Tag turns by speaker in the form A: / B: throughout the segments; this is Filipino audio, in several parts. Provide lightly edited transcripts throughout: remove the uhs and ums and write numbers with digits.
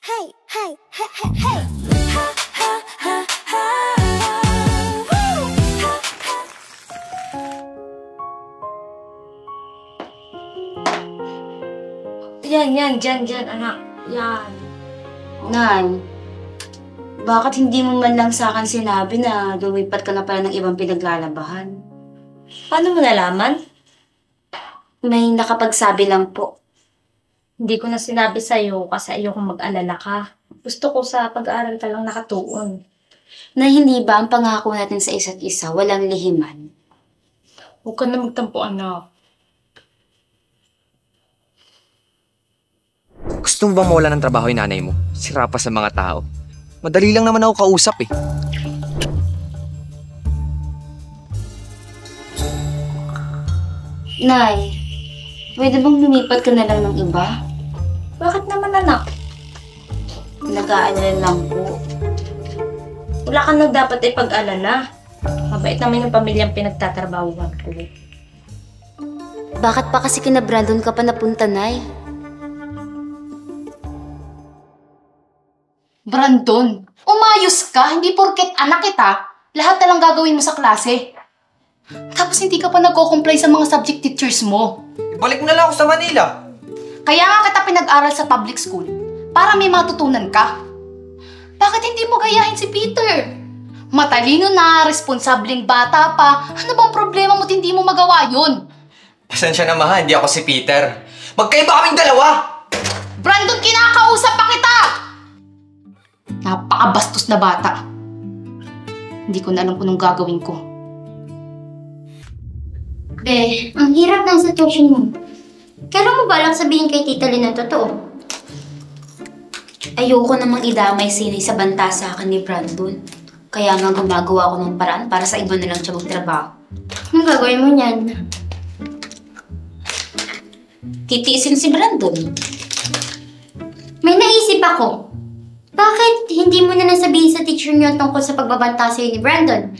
A: Hey, hey, hey, hey, hey. Ha, ha, ha, ha. Woo! Ha, ha.
B: Dyan, anak. Yan.
C: Nay, bakit hindi mo man lang sa akin sinabi na lumipat ka na pala ng ibang pinaglalabahan?
B: Paano mo nalaman?
C: May nakapagsabi lang po.
B: Hindi ko na sinabi sa'yo kasi ayokong mag-alala ka. Gusto ko sa pag-aaral ka lang nakatuon.
C: Na hindi ba ang pangako natin sa isa't isa walang lihiman?
B: Huwag ka na magtampo, anak.
D: Gusto mo ba mawala ng trabaho yung nanay mo? Sira pa sa mga tao. Madali lang naman ako kausap eh.
C: Nay, pwede bang lumipat ka na lang ng iba?
B: Bakit naman, anak?
C: Nag-aalala lang po.
B: Wala kang dapat ipag-alala. Mabait naman yung pamilyang pinagtatrabahuan ko.
C: Bakit pa kasi kina Brandon ka pa napunta, Nay?
E: Brandon, umayos ka. Hindi porket anak kita, lahat na lang gagawin mo sa klase. Tapos hindi ka pa nagko-comply sa mga subject teachers mo.
D: Ibalik na lang ako sa Manila.
E: Kaya nga kita pinag-aral sa public school, para may matutunan ka. Bakit hindi mo gayahin si Peter? Matalino na, responsableng bata pa. Ano bang problema mo't hindi mo magawa yun?
D: Pasensya na mahal, hindi ako si Peter. Magkaiba kaming dalawa!
E: Brandon, kinakausap pa kita! Napakabastos na bata. Hindi ko na alam kung anong gagawin ko.
F: Be, ang hirap ng sitwasyon mo. Kailan mo ba lang sabihin kay Tita Lynn ang totoo?
C: Ayoko namang idamay sinay sa banta sa akin ni Brandon. Kaya nga gumagawa ako ng paraan para sa iba na lang siya magtrabaho.
F: Anong gagawin mo niyan?
C: Titiisin si Brandon.
F: May naisip ako. Bakit hindi mo na nasabihin sa teacher niyo tungkol sa pagbabanta sa'yo ni Brandon?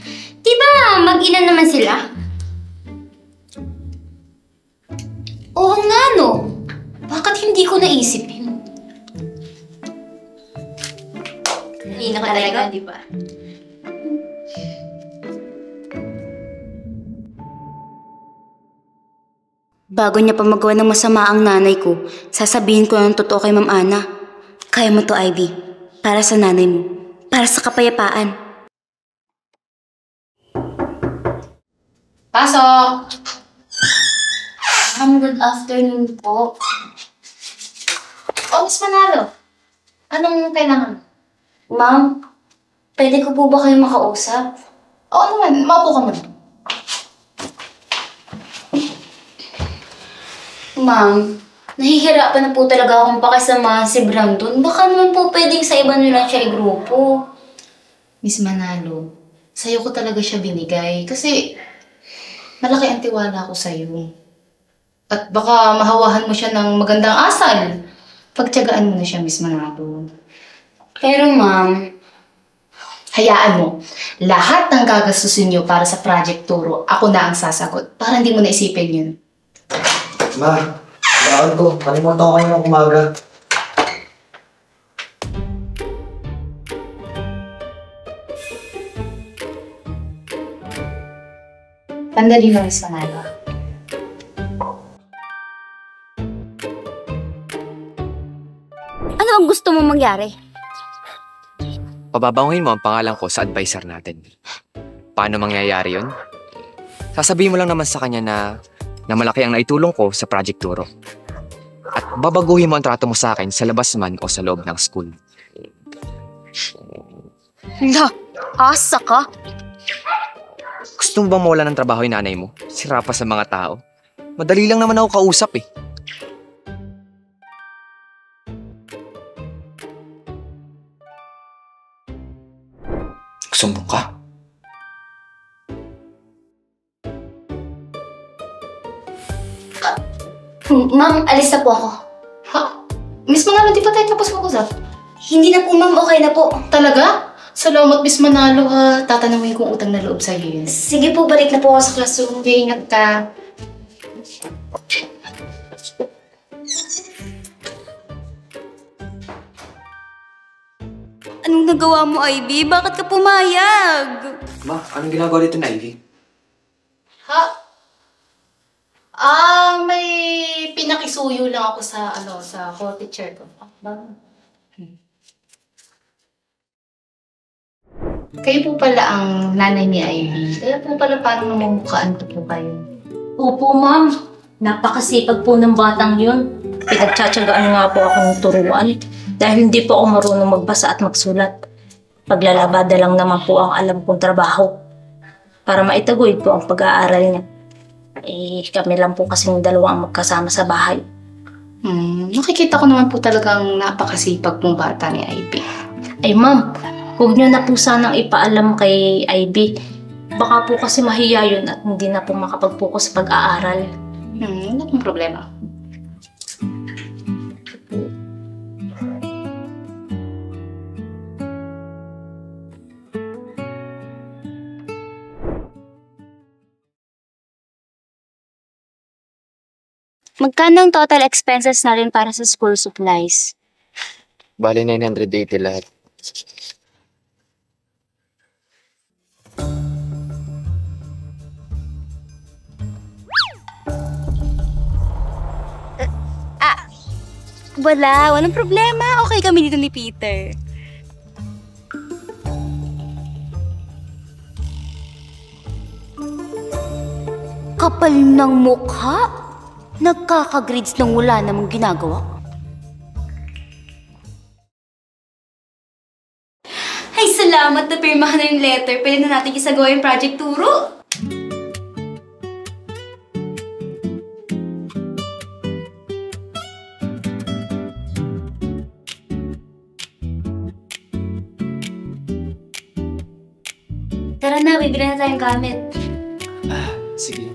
F: Diba mag-ina naman sila?
C: Oo nga no. Bakit hindi ko naisip yun?
F: Hindi na talaga, di ba?
C: Bago niya pa magawa ng masama ang nanay ko, sasabihin ko ng totoo kay Ma'am Ana. Kaya mo to, Ivy. Para sa nanay mo. Para sa kapayapaan.
E: Pasok!
C: Good afternoon po.
E: Oh, Miss Manalo. Anong kailangan?
C: Ma'am, pwede ko po ba kayo makausap?
E: Oo naman, maupo ka muna.
C: Ma'am, nahihirapan na po talaga akong pakisamahan si Brandon. Baka naman po pwedeng sa iba nyo lang siya igrupo.
E: Miss Manalo, sa'yo ko talaga siya binigay kasi malaki ang tiwala ko sa'yo. At baka mahawahan mo siya ng magandang asal. Pagtiyagaan mo na siya, Miss Manalo.
C: Pero ma'am,
E: Hayaan mo, lahat ng gagastusin niyo para sa Project Turo, ako na ang sasagot para hindi mo naisipin yun.
G: Ma, kailangan ko. Kalimutan ko kayo ng umaga.
E: Tandali mo, Miss Manalo.
C: ano ang gusto mo mangyari?
D: Pababanguhin mo ang pangalan ko sa advisor natin. Paano mangyayari yun? Sasabihin mo lang naman sa kanya na malaki ang naitulong ko sa Project Turo. At babaguhin mo ang trato mo sa akin sa labas man o sa loob ng school.
C: La, asa ka?
D: Gusto mo bang mawala ng trabaho yung nanay mo? Sira pa sa mga tao. Madali lang naman ako kausap eh. Sumbong ka?
F: Ma'am, alis na po ako.
E: Ha? Miss Manalo, di pa tayo tapos mag-usap?
F: Hindi na po, ma'am. Okay na po.
E: Talaga? Salamat, Miss Manalo ha. Tatanungin kong utang na loob sa'yo yun.
F: Sige po, balik na po ako sa classroom.
E: Okay, ingat ka.
C: Anong nagawa mo, Ivy? Bakit ka pumayag?
D: Ma, anong ginagawa dito na, Ivy?
E: Ha? May pinakisuyo lang ako sa hall teacher ko. Kayo po pala ang nanay ni Ivy. Kaya po pala parang namumukhaan ko po kayo.
B: Opo, ma'am. Napakasipag po ng batang yun. Pinagtsatsagaan nga po akong turuan dahil hindi po ako marunong magbasa at magsulat. Paglalabada lang naman po ang alam kong trabaho para maitaguyod po ang pag-aaral niya. Kami lang po kasing dalawa ang magkasama sa bahay.
E: Nakikita ko naman po talagang napakasipag pong bata ni Ivy.
B: Ay, ma'am, huwag niyo na po sanang ipaalam kay Ivy. Baka po kasi mahiya yun at hindi na po makapag-focus sa pag-aaral.
E: Wala pong problema.
C: Magkano ang total expenses na rin para sa school supplies?
D: Bali 980 lahat.
C: Walang problema. Okay kami dito ni Peter. Kapal ng mukha. Nagkaka-grades nang wala namang ginagawa. Ay, salamat na pirmahan na yung letter. Pwede na natin isagawa yung project turo. Tara na, bibili na tayong gamit.
D: Sige.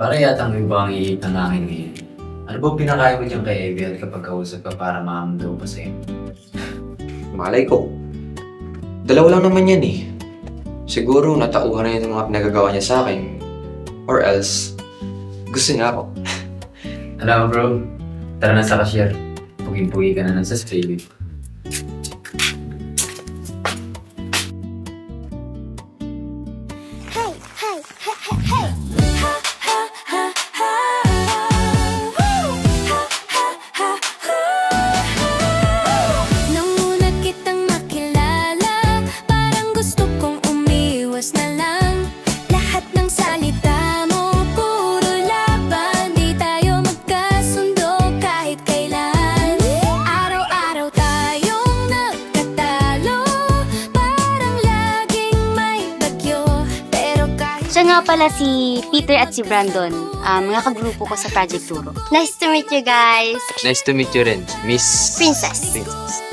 H: Para yatang iba ang ihip ng akin ngayon. Ano ba pinakain mo dyan kay Evie at kapag kausap ka para maamdaw pa sa'yo?
D: Malay ko. Dalawa lang naman yan eh. Siguro natauhan na yung mga pinagagawa niya sa akin. Or else, gusto niya ako.
H: Alam mo bro, tara na sa cashier. Pugin-pugi ka na lang sa spray.
A: Nanguna kitang makilala, parang gusto kong umiwas na lang. Lahat ng salita mo, puro laban, di tayo magkasundo kahit kailan. Araw-araw tayong nagkatalo, parang laging may bagyo. Pero kahit
C: Siya nga pala si Peter at si Brandon. Mga kagrupo ko sa Project Turo.
F: Nice to meet you guys.
D: Nice to meet you rin, Miss...
F: Princess.
D: Princess.